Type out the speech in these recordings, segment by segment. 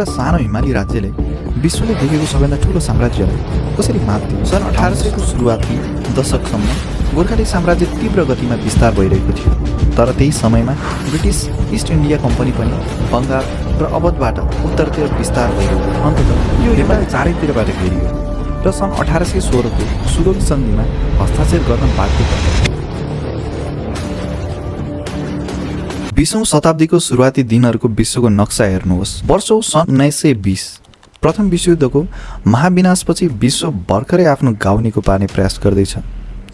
एउटा सानो हिमाली राज्यले विश्वले देखेको सबैभन्दा ठुलो साम्राज्यलाई कसरी मात दियो? सन् 1800 को सुरुवाती दशकसम्म गोर्खाली साम्राज्य तीव्र गतिमा विस्तार भइरहेको थियो। तर त्यही समयमा ब्रिटिस इस्ट इन्डिया कम्पनी पनि बङ्गाल र अवधबाट उत्तरतिर विस्तार भइरहेको थियो। अन्ततः यो नेपाल चारैतिरबाट घेरियो र सन् 1816 को सुगौली सन्धिमा हस्ताक्षर गर्न बाध्य भयो। 20औं शताब्दीको सुरुवाती दिनहरूको विश्वको नक्सा हेर्नुहोस्। वर्ष सन् 1920 प्रथम विश्वयुद्धको महाविनाशपछि विश्व भर्खरै आफ्नो घाउ निको पार्ने प्रयास गर्दैछ।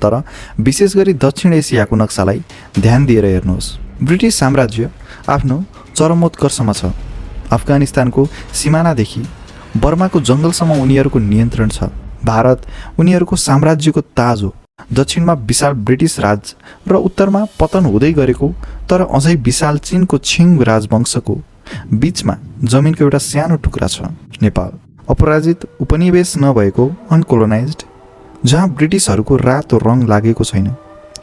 तर विशेष गरी दक्षिण एसियाको नक्सालाई ध्यान दिएर हेर्नुहोस्। ब्रिटिस साम्राज्य आफ्नो चरमोत्कर्षमा छ। अफगानिस्तानको सिमानादेखि बर्माको जङ्गलसम्म उनीहरूको नियन्त्रण छ। भारत उनीहरूको साम्राज्यको ताज हो। दक्षिणमा विशाल ब्रिटिस राज र उत्तरमा पतन हुँदै गरेको तर अझै विशाल चीनको छिङ राजवंशको बीचमा जमिनको एउटा सानो टुक्रा छ, नेपाल। अपराजित, उपनिवेश नभएको, अनकोलोनाइज्ड, जहाँ ब्रिटिसहरूको रातो रङ लागेको छैन।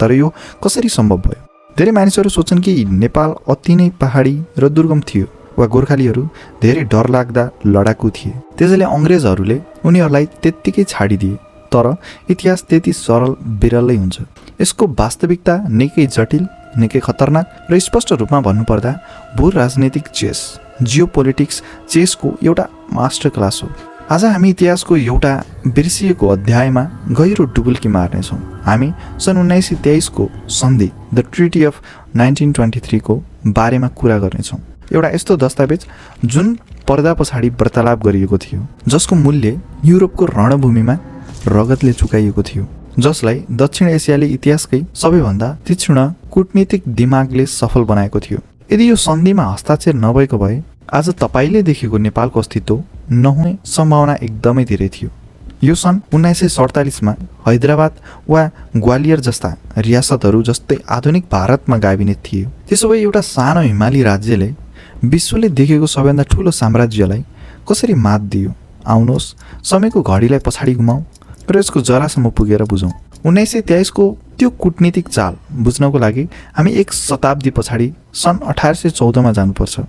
तर यो कसरी सम्भव भयो? धेरै मानिसहरू सोच्छन् कि नेपाल अति नै पहाडी र दुर्गम थियो वा गोर्खालीहरू धेरै डरलाग्दा लडाकु थिए, त्यसैले अङ्ग्रेजहरूले उनीहरूलाई त्यत्तिकै छाडिदिए। तर इतिहास त्यति सरल विरलै हुन्छ। यसको वास्तविकता निकै जटिल, निकै खतरनाक र स्पष्ट रूपमा भन्नुपर्दा भू राजनीतिक चेस, जियोपोलिटिक्स चेसको एउटा मास्टर क्लास हो। आज हामी इतिहासको एउटा बिर्सिएको अध्यायमा गहिरो डुबुल्की मार्नेछौँ। हामी सन् 1923 को सन्धि द ट्रिटी अफ 1923 को बारेमा कुरा गर्नेछौँ। एउटा यस्तो दस्तावेज जुन पर्दा पछाडि वार्तालाप गरिएको थियो, जसको मूल्य युरोपको रणभूमिमा रगतले चुकाइएको थियो, जसलाई दक्षिण एसियाली इतिहासकै सबैभन्दा तीक्ष्ण कूटनीतिक दिमागले सफल बनाएको थियो। यदि यो सन्धिमा हस्ताक्षर नभएको भए आज तपाईँले देखेको नेपालको अस्तित्व नहुने सम्भावना एकदमै धेरै थियो। यो सन् 1947 मा हैदराबाद वा ग्वालियर जस्ता रियासतहरू जस्तै आधुनिक भारतमा गाभिने थियो। त्यसो भए एउटा सानो हिमाली राज्यले विश्वले देखेको सबैभन्दा ठुलो साम्राज्यलाई कसरी मात दियो? आउनुहोस् समयको घडीलाई पछाडि घुमाउँ र यसको जरासम्म पुगेर बुझौँ। 1923 को त्यो कूटनीतिक चाल बुझ्नको लागि हामी एक शताब्दी पछाडि सन् 1814 मा जानुपर्छ।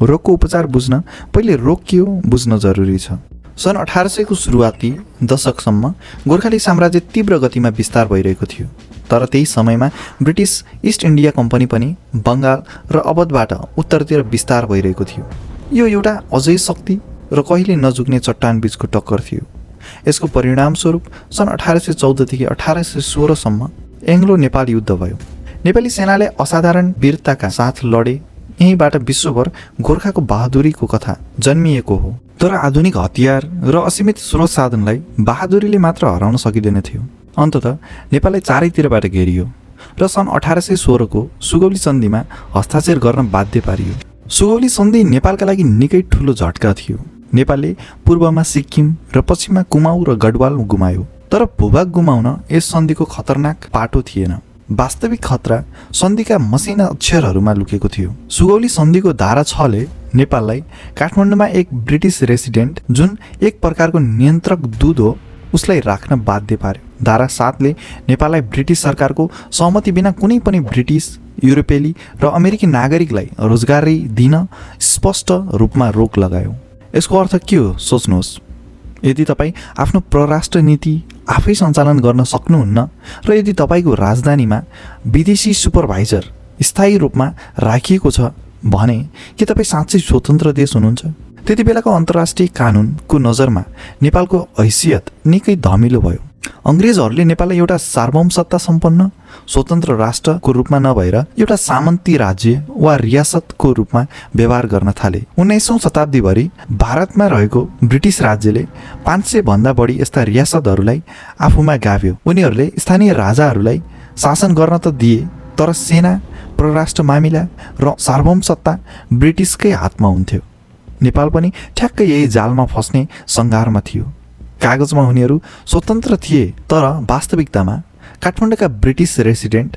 रोगको उपचार बुझ्न पहिले रोग के हो बुझ्न जरुरी छ। सन् 1800 को सुरुवाती दशकसम्म गोर्खाली साम्राज्य तीव्र गतिमा विस्तार भइरहेको थियो। तर त्यही समयमा ब्रिटिस इस्ट इन्डिया कम्पनी पनि बङ्गाल र अवधबाट उत्तरतिर विस्तार भइरहेको थियो। यो एउटा अझै शक्ति र कहिले नझुक्ने चट्टान बीचको टक्कर थियो। यसको परिणामस्वरूप सन् 1814 देखि 1816 सम्म एङ्ग्लो नेपाल युद्ध भयो। नेपाली सेनाले असाधारण वीरताका साथ लडे। यहीँबाट विश्वभर गोर्खाको बहादुरीको कथा जन्मिएको हो। तर आधुनिक हतियार र असीमित स्रोत साधनलाई बहादुरीले मात्र हराउन सकिँदैन थियो। अन्ततः नेपाललाई चारैतिरबाट घेरियो र सन् 1816 को सुगौली सन्धिमा हस्ताक्षर गर्न बाध्य पारियो। सुगौली सन्धि नेपालका लागि निकै ठुलो झट्का थियो। नेपालले पूर्वमा सिक्किम र पश्चिममा कुमाऊँ र गढवाल गुमायो। तर भूभाग गुमाउन यस सन्धिको खतरनाक पाटो थिएन। वास्तविक खतरा सन्धिका मसिना अक्षरहरूमा लुकेको थियो। सुगौली सन्धिको धारा 6 ले नेपाललाई काठमाडौँमा एक ब्रिटिस रेसिडेन्ट, जुन एक प्रकारको नियन्त्रक दूत हो, उसलाई राख्न बाध्य पार्यो। धारा 7 ले नेपाललाई ब्रिटिस सरकारको सहमति बिना कुनै पनि ब्रिटिस, युरोपेली र अमेरिकी नागरिकलाई रोजगारी दिन स्पष्ट रूपमा रोक लगायो। यसको अर्थ के हो सोच्नुहोस्। यदि तपाईँ आफ्नो परराष्ट्र नीति आफै सञ्चालन गर्न सक्नुहुन्न र यदि तपाईँको राजधानीमा विदेशी सुपरभाइजर स्थायी रूपमा राखिएको छ भने के तपाईँ साँच्चै स्वतन्त्र देश हुनुहुन्छ? त्यति बेलाको अन्तर्राष्ट्रिय कानुनको नजरमा नेपालको हैसियत निकै धमिलो भयो। अङ्ग्रेजहरूले नेपाललाई एउटा सार्वभौमसत्ता सम्पन्न स्वतन्त्र राष्ट्रको रूपमा नभएर एउटा सामन्ती राज्य वा रियासतको रूपमा व्यवहार गर्न थाले। 19औं शताब्दीभरि भारतमा रहेको ब्रिटिस राज्यले 500 भन्दा बढी यस्ता रियासतहरूलाई आफूमा गाभ्यो। उनीहरूले स्थानीय राजाहरूलाई शासन गर्न त दिए, तर सेना, परराष्ट्र मामिला र सार्वभौमसत्ता ब्रिटिसकै हातमा हुन्थ्यो। नेपाल पनि ठ्याक्कै यही जालमा फस्ने सङ्घारमा थियो। कागजमा उनीहरू स्वतन्त्र थिए, तर वास्तविकतामा काठमाडौँका ब्रिटिस रेसिडेन्ट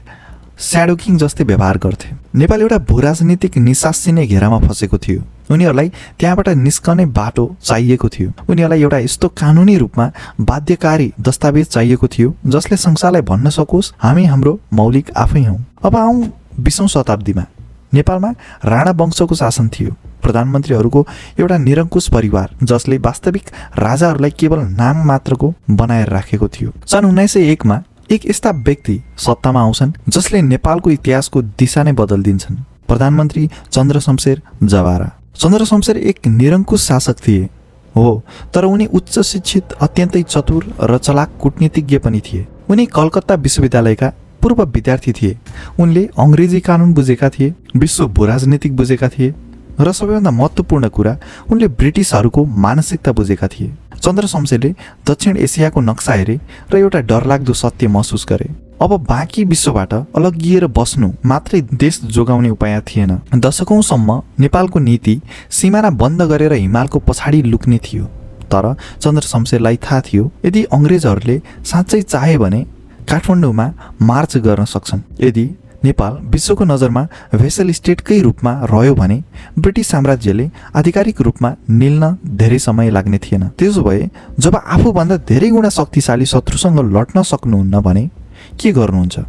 स्याडो किङ जस्तै व्यवहार गर्थे। नेपाल एउटा भूराजनीतिक निसासिने घेरामा फसेको थियो। उनीहरूलाई त्यहाँबाट निस्कने बाटो चाहिएको थियो। उनीहरूलाई एउटा यस्तो कानुनी रूपमा बाध्यकारी दस्तावेज चाहिएको थियो जसले संसारलाई भन्न सकोस् हामी हाम्रो मौलिक आफै हौँ। अब आउँ 20औं शताब्दीमा। नेपालमा राणा वंशको शासन थियो। प्रधानमन्त्रीहरूको एउटा निरङ्कुश परिवार जसले वास्तविक राजाहरूलाई केवल नाम मात्रको बनाएर राखेको थियो। सन् 1901 मा एक यस्ता व्यक्ति सत्तामा आउँछन् जसले नेपालको इतिहासको दिशा नै बदलिदिन्छन्। प्रधानमन्त्री चन्द्रशमशेर जवारा। चन्द्रशमशेर एक निरङ्कुश शासक थिए हो, तर उनी उच्च शिक्षित, अत्यन्तै चतुर र चलाक कूटनीतिज्ञ पनि थिए। उनी कलकत्ता विश्वविद्यालयका पूर्व विद्यार्थी थिए। उनले अङ्ग्रेजी कानुन बुझेका थिए, विश्व भूराजनीतिक बुझेका थिए र सबैभन्दा महत्त्वपूर्ण कुरा उनले ब्रिटिसहरूको मानसिकता बुझेका थिए। चन्द्रशमशेरले दक्षिण एसियाको नक्सा हेरे र एउटा डरलाग्दो सत्य महसुस गरे। अब बाँकी विश्वबाट अलग्गिएर बस्नु मात्रै देश जोगाउने उपाय थिएन। दशकौंसम्म नेपालको नीति सीमाना बन्द गरेर हिमालको पछाडि लुक्ने थियो। तर चन्द्रशमशेरलाई थाहा थियो यदि अङ्ग्रेजहरूले साँच्चै चाहे भने काठमाडौँमा मार्च गर्न सक्छन्। यदि नेपाल विश्वको नजरमा भेसल स्टेटकै रूपमा रह्यो भने ब्रिटिस साम्राज्यले आधिकारिक रूपमा निल्न धेरै समय लाग्ने थिएन। त्यसो भए जब आफूभन्दा धेरै गुणा शक्तिशाली शत्रुसँग लड्न सक्नुहुन्न भने के गर्नुहुन्छ?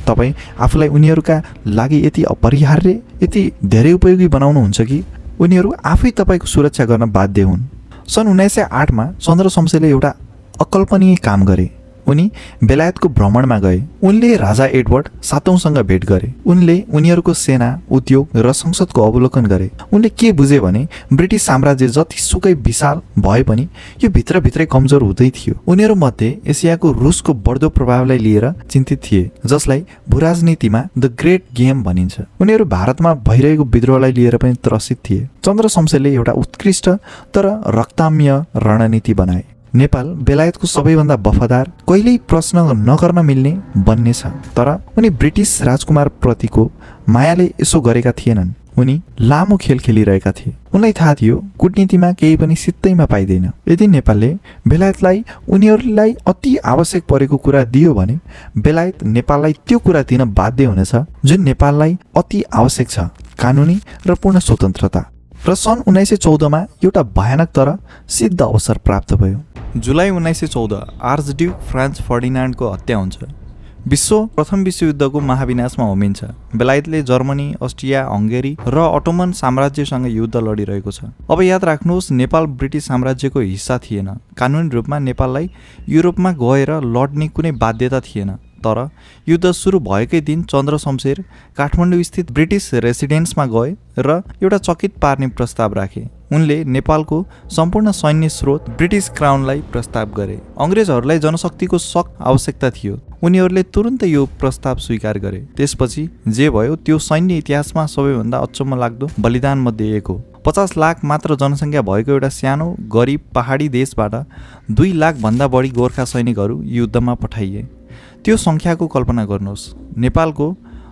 तपाईँ आफूलाई उनीहरूका लागि यति अपरिहार्य, यति धेरै उपयोगी बनाउनुहुन्छ कि उनीहरू आफै तपाईँको सुरक्षा गर्न बाध्य हुन्। सन् 1908 मा चन्द्रशमशेरले एउटा अकल्पनीय काम गरे। उनी बेलायतको भ्रमणमा गए। उनले राजा एडवर्ड सातौंसँग भेट गरे। उनले उनीहरूको सेना, उद्योग र संसदको अवलोकन गरे। उनले के बुझे भने ब्रिटिस साम्राज्य जतिसुकै विशाल भए पनि यो भित्रभित्रै कमजोर हुँदै थियो। उनीहरू मध्ये एसियाको रुसको बढ्दो प्रभावलाई लिएर चिन्तित थिए, जसलाई भूराजनीतिमा द ग्रेट गेम भनिन्छ। उनीहरू भारतमा भइरहेको विद्रोहलाई लिएर पनि त्रसित थिए। चन्द्रशमशेरले एउटा उत्कृष्ट तर रक्तम्य रणनीति बनाए। नेपाल बेलायतको सबैभन्दा वफादार, कहिल्यै प्रश्न नगर्न मिल्ने बन्नेछ। तर उनी ब्रिटिस राजकुमार प्रतिको मायाले यसो गरेका थिएनन्। उनी लामो खेल खेलिरहेका थिए। उनलाई थाहा थियो कूटनीतिमा केही पनि सित्तैमा पाइँदैन। यदि नेपालले बेलायतलाई उनीहरूलाई अति आवश्यक परेको कुरा दियो भने बेलायत नेपाललाई त्यो कुरा दिन बाध्य हुनेछ जुन नेपाललाई अति आवश्यक छ, कानुनी र पूर्ण स्वतन्त्रता। र सन् 1914 मा एउटा भयानक तर सिद्ध अवसर प्राप्त भयो। जुलाई 1914 आर्चड्युक फ्रान्स फर्डिनान्डको हत्या हुन्छ। प्रथम विश्वयुद्धको महाविनाशमा होमिन्छ। बेलायतले जर्मनी, अस्ट्रिया, हङ्गेरी र अटोमन साम्राज्यसँग युद्ध लडिरहेको छ। अब याद राख्नुहोस्, नेपाल ब्रिटिस साम्राज्यको हिस्सा थिएन। कानुनी रूपमा नेपाललाई युरोपमा गएर लड्ने कुनै बाध्यता थिएन। तर युद्ध सुरु भएकै दिन चन्द्रशमशेर काठमाडौँ स्थित ब्रिटिस रेसिडेन्समा गए र एउटा चकित पार्ने प्रस्ताव राखे। उनले नेपालको सम्पूर्ण सैन्य स्रोत ब्रिटिस क्राउनलाई प्रस्ताव गरे। अङ्ग्रेजहरूलाई जनशक्तिको सख्त आवश्यकता थियो। उनीहरूले तुरुन्तै यो प्रस्ताव स्वीकार गरे। त्यसपछि जे भयो त्यो सैन्य इतिहासमा सबैभन्दा अचम्म लाग्दो बलिदान मध्ये एक हो। 50 लाख मात्र जनसङ्ख्या भएको एउटा सानो गरिब पहाडी देशबाट 2 लाख भन्दा बढी गोर्खा सैनिकहरू युद्धमा पठाइए। त्यो सङ्ख्याको कल्पना गर्नुहोस्। नेपालको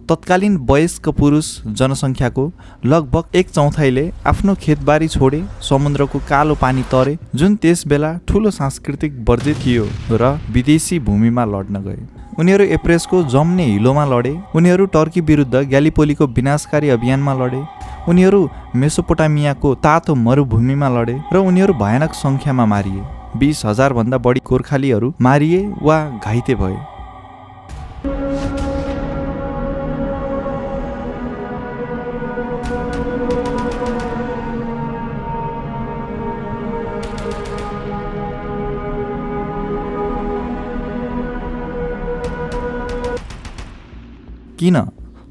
तत्कालीन वयस्क पुरुष जनसङ्ख्याको लगभग 1/4ले आफ्नो खेतबारी छोडे, समुद्रको कालो पानी तरे, जुन त्यस बेला ठुलो सांस्कृतिक वर्जित थियो, र विदेशी भूमिमा लड्न गए। उनीहरू एप्रेसको जम्ने हिलोमा लडे। उनीहरू टर्की विरुद्ध ग्यालिपोलीको विनाशकारी अभियानमा लडे। उनीहरू मेसोपोटामियाको तातो मरुभूमिमा लडे र उनीहरू भयानक सङ्ख्यामा मारिए। 20,000 भन्दा बढी गोर्खालीहरू मारिए वा घाइते भए। किन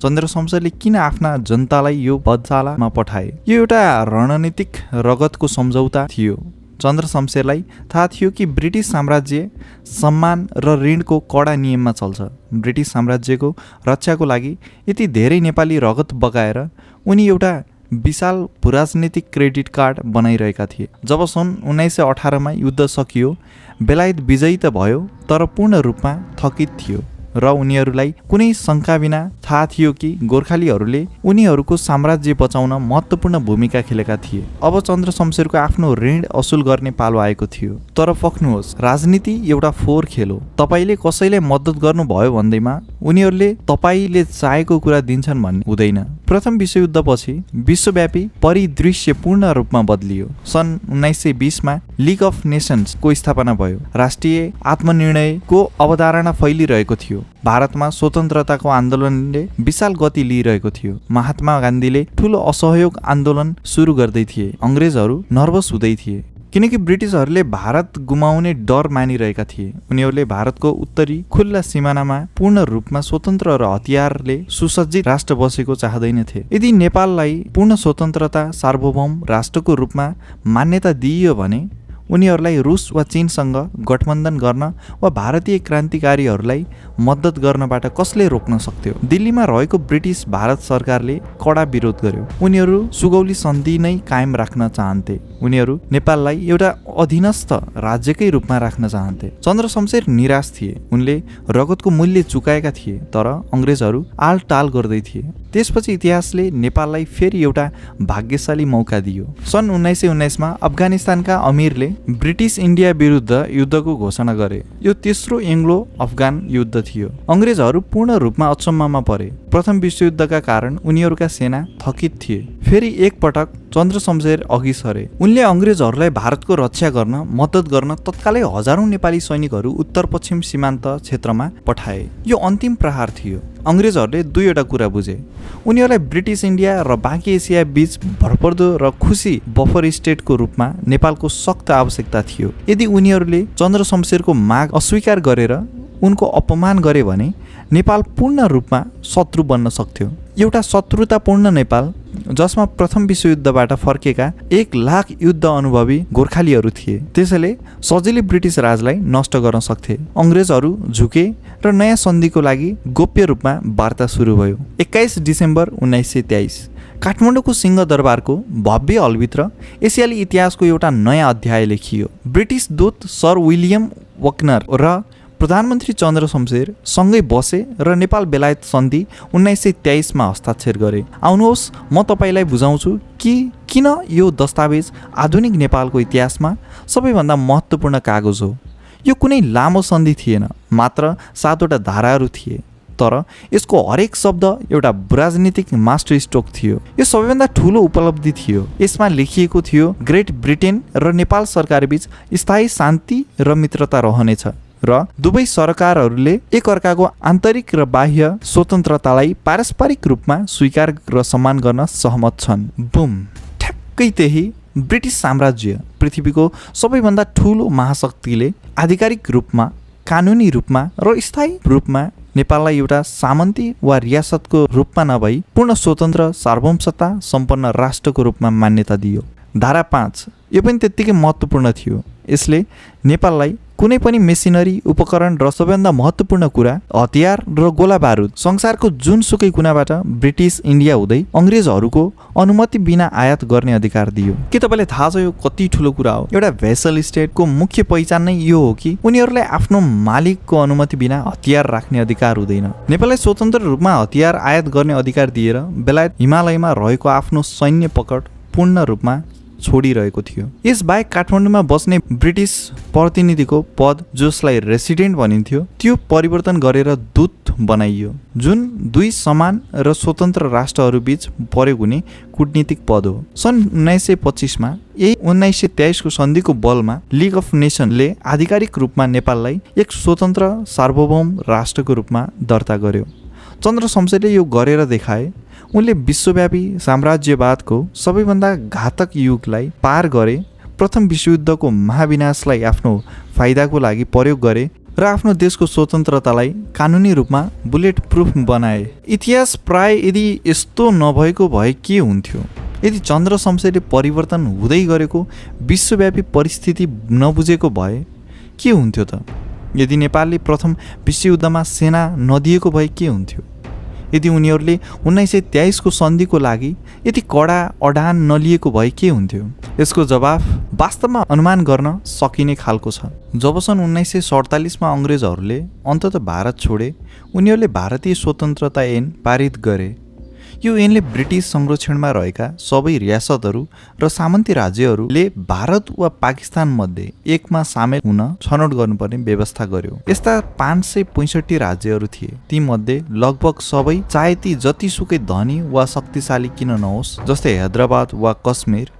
चन्द्रशमशेरले किन आफ्ना जनतालाई यो बदचालामा पठाए? यो एउटा रणनीतिक रगतको सम्झौता थियो। चन्द्रशमशेरलाई थाहा थियो कि ब्रिटिस साम्राज्य सम्मान र ऋणको कडा नियममा चल्छ। ब्रिटिस साम्राज्यको रक्षाको लागि यति धेरै नेपाली रगत बगाएर उनी एउटा विशाल भूराजनीतिक क्रेडिट कार्ड बनाइरहेका थिए। जब सन् 1918 मा युद्ध सकियो, बेलायत विजयी त भयो, तर पूर्ण रूपमा थकित थियो र उनीहरूलाई कुनै शङ्का बिना थाहा थियो कि गोर्खालीहरूले उनीहरूको साम्राज्य बचाउन महत्त्वपूर्ण भूमिका खेलेका थिए। अब चन्द्रशमशेरको आफ्नो ऋण असुल गर्ने पालो आएको थियो। तर पक्नुहोस्, राजनीति एउटा फोहोर खेल हो। तपाईँले कसैलाई मद्दत गर्नुभयो भन्दैमा उनीहरूले तपाईँले चाहेको कुरा दिन्छन् भन्ने हुँदैन। प्रथम विश्वयुद्धपछि विश्वव्यापी परिदृश्य पूर्ण रूपमा बदलियो। सन् 1920मा लिग अफ नेसन्सको स्थापना भयो। राष्ट्रिय आत्मनिर्णयको अवधारणा फैलिरहेको थियो। भारतमा स्वतन्त्रताको आन्दोलनले विशाल गति लिइरहेको थियो। महात्मा गान्धीले ठूलो असहयोग आन्दोलन सुरु गर्दै थिए। अंग्रेजहरू नर्भस हुँदै थिए किनकि ब्रिटिसहरूले भारत गुमाउने डर मानिरहेका थिए। उनीहरूले भारतको उत्तरी खुल्ला सिमानामा पूर्ण रूपमा स्वतन्त्र र हतियारले सुसज्जित राष्ट्र बसेको चाहँदैनथे। यदि नेपाललाई पूर्ण स्वतन्त्रता सार्वभौम राष्ट्रको रूपमा मान्यता दिइयो भने उनीहरूलाई रुस वा चीनसँग गठबन्धन गर्न वा भारतीय क्रान्तिकारीहरूलाई मद्दत गर्नबाट कसले रोक्न सक्थ्यो? दिल्लीमा रहेको ब्रिटिस भारत सरकारले कडा विरोध गर्यो। उनीहरू सुगौली सन्धि नै कायम राख्न चाहन्थे। उनीहरू नेपाललाई एउटा अधीनस्थ राज्यकै रूपमा राख्न चाहन्थे। चन्द्र शमशेर निराश थिए। उनले रगतको मूल्य चुकाएका थिए, तर अंग्रेजहरू आलटाल गर्दै थिए। त्यसपछि इतिहासले नेपाललाई फेरि एउटा भाग्यशाली मौका दियो। सन् 1919मा अफगानिस्तानका अमीरले ब्रिटिस इन्डिया विरुद्ध युद्धको घोषणा गरे। यो तेस्रो एङ्ग्लो अफगान युद्ध थियो। अंग्रेजहरू पूर्ण रूपमा अचम्ममा परे। प्रथम विश्वयुद्धका कारण उनीहरूका सेना थकित थिए। फेरि एकपटक चन्द्र शमशेर अघि सरे। उनले अंग्रेजहरूलाई भारतको रक्षा गर्न मद्दत गर्न तत्कालै हजारौं नेपाली सैनिकहरू उत्तर पश्चिम सीमान्त क्षेत्रमा पठाए। यो अन्तिम प्रहार थियो। अंग्रेजहरूले दुईवटा कुरा बुझे। उनीहरूलाई ब्रिटिस इन्डिया र बाँकी एसिया बीच भरपर्दो र खुसी बफर स्टेटको रूपमा नेपालको सख्त आवश्यकता थियो। यदि उनीहरूले चन्द्र शमशेरको माग अस्वीकार गरेर उनको अपमान गरे भने नेपाल पूर्ण रूपमा शत्रु बन्न सक्थ्यो। एउटा शत्रुतापूर्ण नेपाल जसमा प्रथम विश्वयुद्धबाट फर्केका 1 लाख युद्ध अनुभवी गोर्खालीहरू थिए। त्यसैले सजिलै ब्रिटिस राजलाई नष्ट गर्न सक्थे। अंग्रेजहरू झुके र नयाँ सन्धिको लागि गोप्य रूपमा वार्ता सुरु भयो। 21 डिसेम्बर 1923 काठमाडौँको सिंहदरबारको भव्य हलभित्र एसियाली इतिहासको एउटा नयाँ अध्याय लेखियो। ब्रिटिस दूत सर विलियम वकनर र प्रधानमन्त्री चन्द्र शमशेर सँगै बसे र नेपाल बेलायत सन्धि 1923मा हस्ताक्षर गरे। आउनुहोस् म तपाईलाई बुझाउँछु कि किन यो दस्तावेज आधुनिक नेपालको इतिहासमा सबैभन्दा महत्त्वपूर्ण कागज हो। यो कुनै लामो सन्धि थिएन, मात्र 7वटा धाराहरू थिए, तर यसको हरेक शब्द एउटा राजनीतिक मास्टर स्ट्रोक थियो। यो सबैभन्दा ठूलो उपलब्धि थियो। यसमा लेखिएको थियो ग्रेट ब्रिटेन र नेपाल सरकारबीच स्थायी शान्ति र मित्रता रहनेछ र दुवै सरकारहरूले एकअर्काको आन्तरिक र बाह्य स्वतन्त्रतालाई पारस्परिक रूपमा स्वीकार र सम्मान गर्न सहमत छन्। बुम! ठ्याक्कै त्यही ब्रिटिस साम्राज्य, पृथ्वीको सबैभन्दा ठूलो महाशक्तिले आधिकारिक रूपमा, कानुनी रूपमा र स्थायी रूपमा नेपाललाई एउटा सामन्ती वा रियासतको रूपमा नभई पूर्ण स्वतन्त्र सार्वभौमसत्ता सम्पन्न राष्ट्रको रूपमा मान्यता दियो। धारा 5 यो पनि त्यत्तिकै महत्त्वपूर्ण थियो। यसले नेपाललाई कुनै पनि मेसिनरी, उपकरण र सबैभन्दा महत्त्वपूर्ण कुरा हतियार र गोला बारुद संसारको जुनसुकै कुनाबाट ब्रिटिस इन्डिया हुँदै अंग्रेजहरूको अनुमति बिना आयात गर्ने अधिकार दियो। के तपाईलाई थाहा छ यो कति ठुलो कुरा हो? एउटा भेसल स्टेटको मुख्य पहिचान नै यो हो कि उनीहरूलाई आफ्नो मालिकको अनुमति बिना हतियार राख्ने अधिकार हुँदैन। नेपाललाई स्वतन्त्र रूपमा हतियार आयात गर्ने अधिकार दिएर बेलायत हिमालयमा रहेको आफ्नो सैन्य पकड पूर्ण रूपमा छोडिरहेको थियो। यसबाहेक काठमाडौँमा बस्ने ब्रिटिस प्रतिनिधिको पद, जसलाई रेसिडेन्ट भनिन्थ्यो, त्यो परिवर्तन गरेर दूत बनाइयो, जुन दुई समान र स्वतन्त्र राष्ट्रहरूबीच प्रयोग हुने कूटनीतिक पद हो। सन् 1925मा यही 1923को सन्धिको बलमा लिग अफ नेसनले आधिकारिक रूपमा नेपाललाई एक स्वतन्त्र सार्वभौम राष्ट्रको रूपमा दर्ता गर्यो। चन्द्र शमशेरले यो गरेर देखाए। उनले विश्वव्यापी साम्राज्यवादको सबैभन्दा घातक युगलाई पार गरे, प्रथम विश्वयुद्धको महाविनाशलाई आफ्नो फाइदाको लागि प्रयोग गरे र आफ्नो देशको स्वतन्त्रतालाई कानुनी रूपमा बुलेट प्रुफ बनाए। इतिहास प्राय यदि यस्तो नभएको भए के हुन्थ्यो? यदि चन्द्र शमशेरले परिवर्तन हुँदै गरेको विश्वव्यापी परिस्थिति नबुझेको भए के हुन्थ्यो त? यदि नेपालले प्रथम विश्वयुद्धमा सेना नदिएको भए के हुन्थ्यो? यदि उनीहरूले 1923को सन्धिको लागि यति कडा अडान नलिएको भए के हुन्थ्यो? यसको जवाफ वास्तवमा अनुमान गर्न सकिने खालको छ। जब सन् 1947मा अंग्रेजहरूले अन्ततः भारत छोडे, उनीहरूले भारतीय स्वतन्त्रता ऐन पारित गरे। यो ऐनले ब्रिटिस संरक्षणमा रहेका सबै रियासतहरू र सामन्ती राज्यहरूले भारत वा पाकिस्तान मध्ये एकमा सामेल हुन छनौट गर्नुपर्ने व्यवस्था गर्यो। यस्ता 565 राज्यहरू थिए। ती मध्ये लगभग सबै चाहे ती जतिसुकै धनी वा शक्तिशाली किन नहोस्, जस्तै हैदराबाद वा कश्मीर,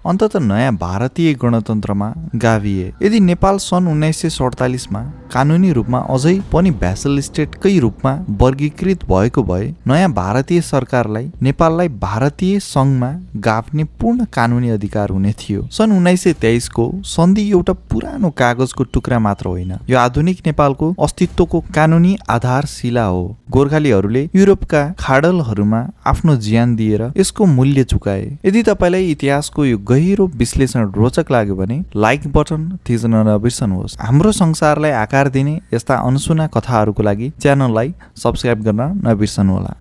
अन्ततः नयाँ भारतीय गणतन्त्रमा गाभिए। यदि नेपाल सन् 1947 मा कानुनी रूपमा अझै पनि भ्यासल स्टेटकै रूपमा वर्गीकृत भएको भए नयाँ भारतीय सरकारलाई नेपाललाई भारतीय सङ्घमा गाभ्ने पूर्ण कानुनी अधिकार हुने थियो। सन् 1923 को सन्धि एउटा पुरानो कागजको टुक्रा मात्र होइन, यो आधुनिक नेपालको अस्तित्वको कानुनी आधारशिला हो। गोर्खालीहरूले युरोपका खाडलहरूमा आफ्नो ज्यान दिएर यसको मूल्य चुकाए। यदि तपाईँलाई इतिहासको यो गहिरो विश्लेषण रोचक लाग्यो भने लाइक बटन थिच्न नबिर्सनुहोस्। हाम्रो संसारलाई आकार दिने यस्ता अनसुना कथाहरूको लागि च्यानललाई सब्स्क्राइब गर्न नबिर्सनुहोला।